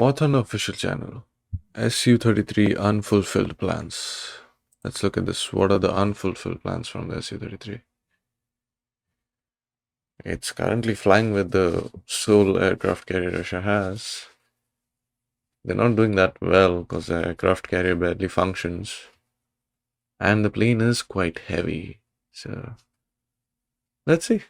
Warthunder official channel. SU-33 unfulfilled plans. Let's look at this. What are the unfulfilled plans from the SU-33? It's currently flying with the sole aircraft carrier Russia has. They're not doing that well because the aircraft carrier barely functions. And the plane is quite heavy. So, let's see.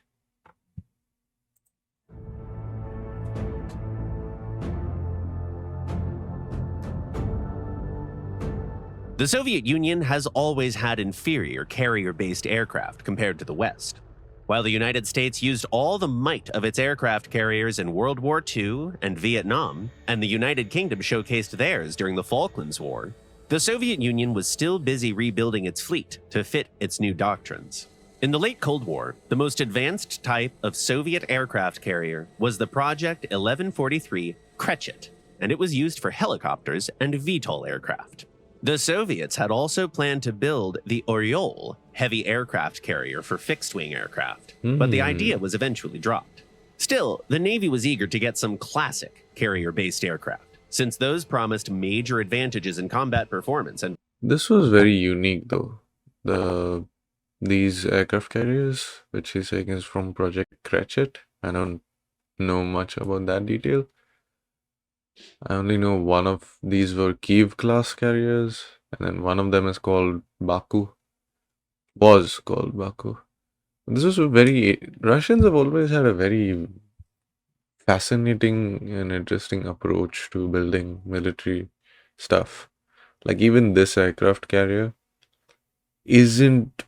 The Soviet Union has always had inferior carrier-based aircraft compared to the West. While the United States used all the might of its aircraft carriers in World War II and Vietnam, and the United Kingdom showcased theirs during the Falklands War, the Soviet Union was still busy rebuilding its fleet to fit its new doctrines. In the late Cold War, the most advanced type of Soviet aircraft carrier was the Project 1143 Krechet, and it was used for helicopters and VTOL aircraft. The Soviets had also planned to build the Oryol heavy aircraft carrier for fixed-wing aircraft, but the idea was eventually dropped. Still, the Navy was eager to get some classic carrier-based aircraft, since those promised major advantages in combat performance. And this was very unique though. These aircraft carriers, which he's saying is from Project Krechet. I don't know much about that detail. I only know one of these were Kiev class carriers, and then one of them is called Baku. Was called Baku. This was Russians have always had a very fascinating and interesting approach to building military stuff. Like even this aircraft carrier isn't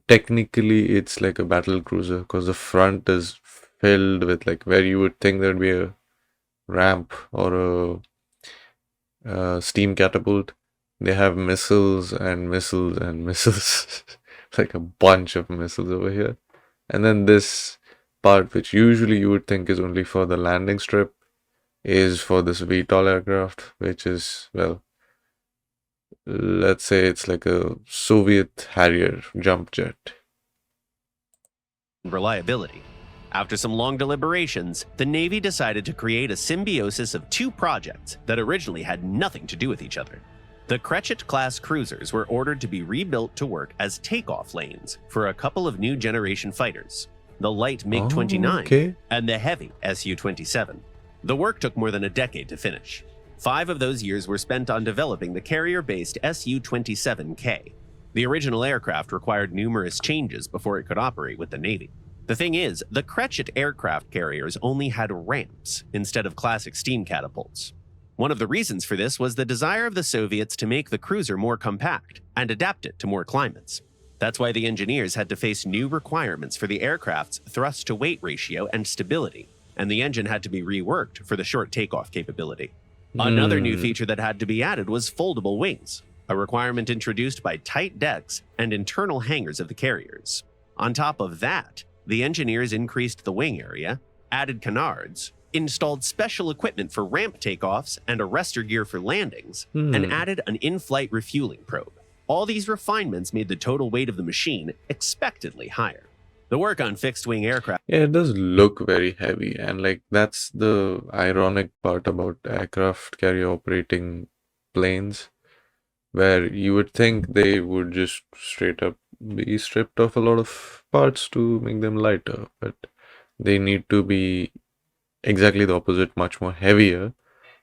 technically, it's like a battle cruiser because the front is filled with like where you would think there'd be a ramp or a steam catapult. They have missiles and missiles and missiles. Like a bunch of missiles over here. And then this part, which usually you would think is only for the landing strip, is for this VTOL aircraft, which is, well, let's say it's like a Soviet Harrier jump jet. reliability. After some long deliberations, the Navy decided to create a symbiosis of two projects that originally had nothing to do with each other. The Krechet-class cruisers were ordered to be rebuilt to work as takeoff lanes for a couple of new generation fighters, the light MiG-29 and the heavy Su-27. The work took more than a decade to finish. 5 of those years were spent on developing the carrier-based Su-27K. The original aircraft required numerous changes before it could operate with the Navy. The thing is, the Krechet aircraft carriers only had ramps instead of classic steam catapults. One of the reasons for this was the desire of the Soviets to make the cruiser more compact and adapt it to more climates. That's why the engineers had to face new requirements for the aircraft's thrust-to-weight ratio and stability, and the engine had to be reworked for the short takeoff capability. Another new feature that had to be added was foldable wings, a requirement introduced by tight decks and internal hangars of the carriers. On top of that, the engineers increased the wing area, added canards, installed special equipment for ramp takeoffs and arrestor gear for landings, and added an in-flight refueling probe. All these refinements made the total weight of the machine expectedly higher. The work on fixed-wing aircraft... Yeah, it does look very heavy, and like that's the ironic part about aircraft carrier operating planes, where you would think they would just straight up be stripped of a lot of parts to make them lighter, but they need to be exactly the opposite, much more heavier,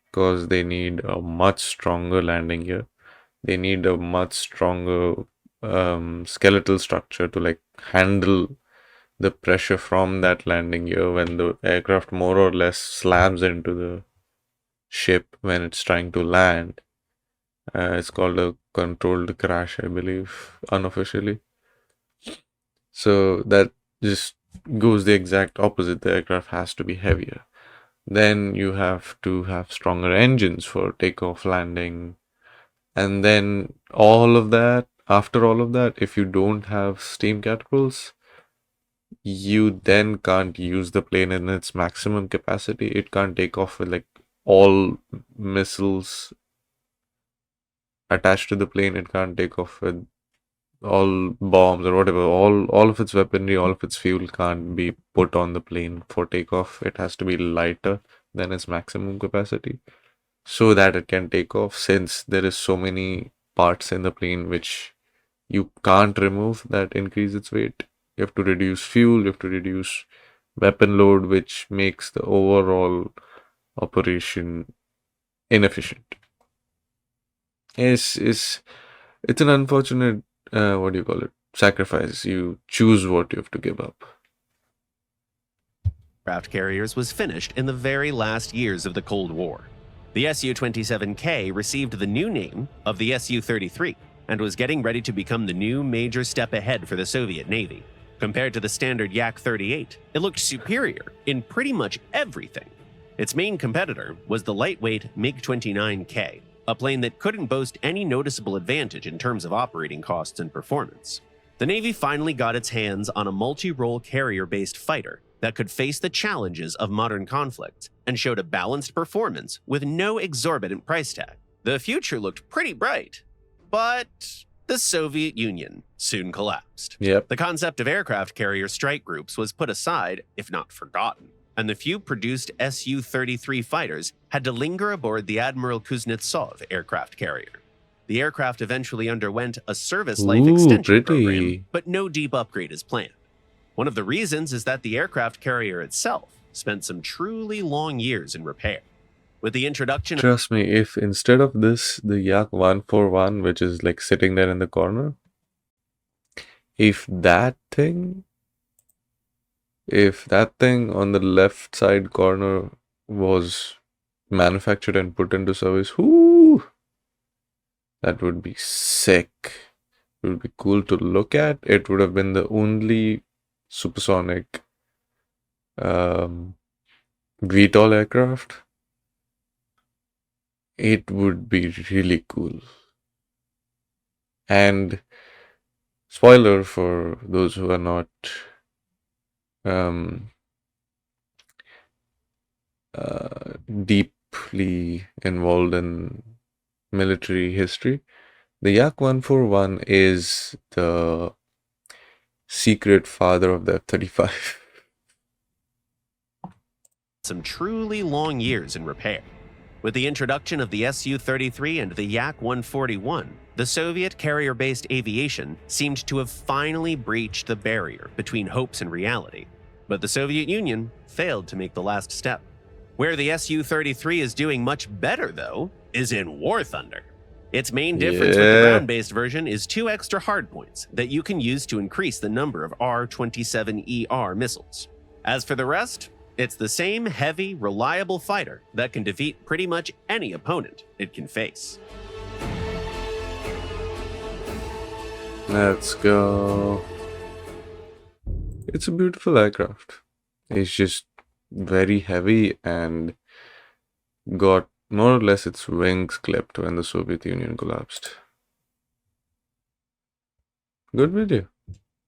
because they need a much stronger landing gear. They need a much stronger skeletal structure to like handle the pressure from that landing gear when the aircraft more or less slams into the ship when it's trying to land. It's called a controlled crash, I believe, unofficially. So that just goes the exact opposite. The aircraft has to be heavier. Then you have to have stronger engines for takeoff, landing. And then all of that, after all of that, if you don't have steam catapults, you then can't use the plane in its maximum capacity. It can't take off with like all missiles attached to the plane. It can't take off with all bombs or whatever. All of its weaponry, all of its fuel can't be put on the plane for takeoff. It has to be lighter than its maximum capacity. so that it can take off, since there is so many parts in the plane which you can't remove that increase its weight. You have to reduce fuel, you have to reduce weapon load, which makes the overall operation inefficient. It's an unfortunate, what do you call it, sacrifice. You choose what you have to give up. Aircraft carriers was finished in the very last years of the Cold War. The SU-27K received the new name of the SU-33 and was getting ready to become the new major step ahead for the Soviet Navy. Compared to the standard Yak-38, it looked superior in pretty much everything. Its main competitor was the lightweight MiG-29K, a plane that couldn't boast any noticeable advantage in terms of operating costs and performance. The Navy finally got its hands on a multi-role carrier-based fighter that could face the challenges of modern conflicts and showed a balanced performance with no exorbitant price tag. The future looked pretty bright, but the Soviet Union soon collapsed. Yep. The concept of aircraft carrier strike groups was put aside, if not forgotten, and the few produced Su-33 fighters had to linger aboard the Admiral Kuznetsov aircraft carrier. The aircraft eventually underwent a service life extension program, but no deep upgrade is planned. One of the reasons is that the aircraft carrier itself spent some truly long years in repair. With the introduction Trust me, if instead of this, the Yak 141, which is like sitting there in the corner, if that thing on the left side corner was manufactured and put into service, whoo, that would be sick. It would be cool to look at. It would have been the only supersonic VTOL aircraft. It would be really cool. And spoiler for those who are not deeply involved in military history, the Yak 141 is the secret father of the F-35. Some truly long years in repair. With the introduction of the Su-33 and the Yak 141, the Soviet carrier-based aviation seemed to have finally breached the barrier between hopes and reality. But the Soviet Union failed to make the last step. Where the Su-33 is doing much better, though, is in Warthunder. Its main difference with the ground-based version is 2 extra hardpoints that you can use to increase the number of R-27ER missiles. As for the rest, it's the same heavy, reliable fighter that can defeat pretty much any opponent it can face. Let's go. It's a beautiful aircraft. It's just very heavy and got more or less its wings clipped when the Soviet Union collapsed. Good video.